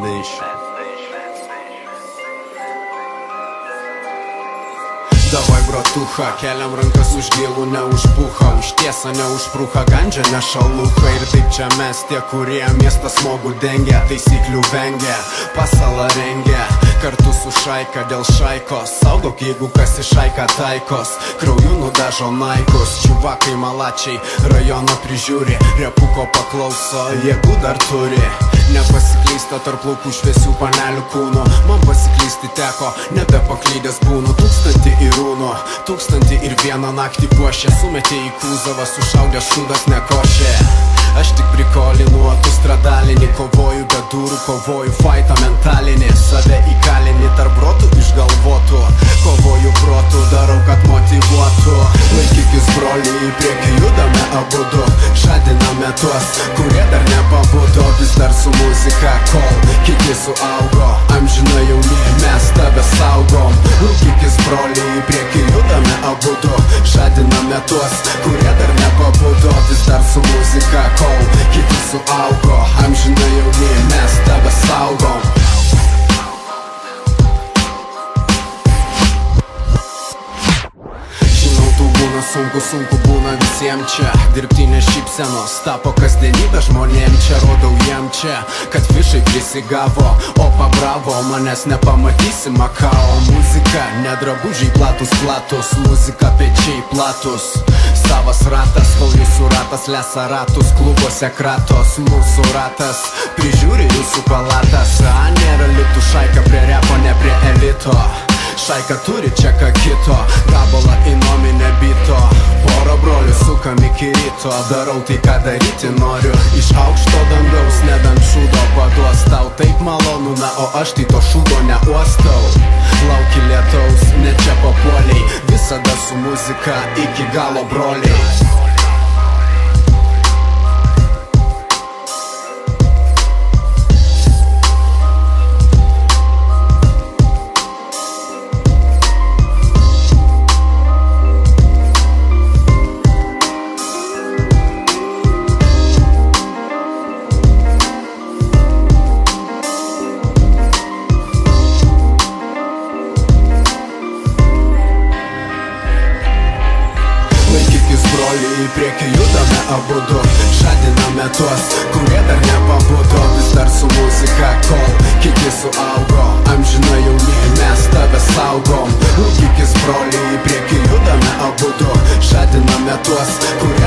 Nation. Davai bratucha, keliam rankas už gilų, ne už puchą, už tiesą, ne už prūchą, gandžią, ne šaluchą. Ir taip čia mes tie, kurie miestą smogų dengia, taisyklių vengia, pasalą rengia, kartu su šaika dėl šaikos. Saugok, jeigu kas į šaiką taikos, krauju nudažo naikus. Čiuvakai malačiai rajono prižiūri, repuko paklauso, jėgų dar turi. Nepasiklysta tarp laukų šviesių panelių kūnų, man pasiklysti teko, nebepaklydęs būnu. 1001 naktį puošė, sumetė į kūzavą, sušaudė šūdas nekošė. Aš tik prikolinu, o tu stradalinį, kovoju be durų, kovoju faitą mentalinį. Save įkalinį tarp brotų išgalvotų, kovoju protų, darau, kad motyvuotų. Laikykis broliai, į priekį judame abudu, žadiname tuos, kurie dar nepabudo. Vis dar su muzika, kol kiti suaugo, amžinai jauni, mes tave saugom. Laikykis broliai, į priekį judame abudu, žadiname tuos, kurie dar nepabudo. Vis dar su muzika, kol kiti suaugo, amžinai jauni, mes tave saugom. Sunku būna visiems čia, dirbtinės šypsenos tapo kasdienybė žmonėm čia. Rodau jiem čia, kad fišai prisigavo, o pabravo, manęs nepamatysi Makao. Muzika, ne drabužiai platus, muzika pečiai platus. Savas ratas, kol jūsų ratas lesa ratus, klubuose kratos. Mūsų ratas prižiūri jūsų palatas. Nėra litų šaika prie repo, ne prie elito. Šaika turi čia ką kito, gabalą į nominę bito. Pora brolių sukam iki ryto, darau tai ką daryti noriu. Iš aukšto dangaus nebent šūdo paduos tau taip malonu, na o aš tai to šūdo neuostau. Lauki lietaus, ne čia papuoliai, visada su muzika iki galo broliai. Į priekį judame abudu, žadiname tuos, kurie dar nepabudo. Vis dar su muzika, kol kiti suaugo, amžinai jauni, mes tave saugom. Laikykis broliai, į priekį judame abudu, žadiname tuos, kurie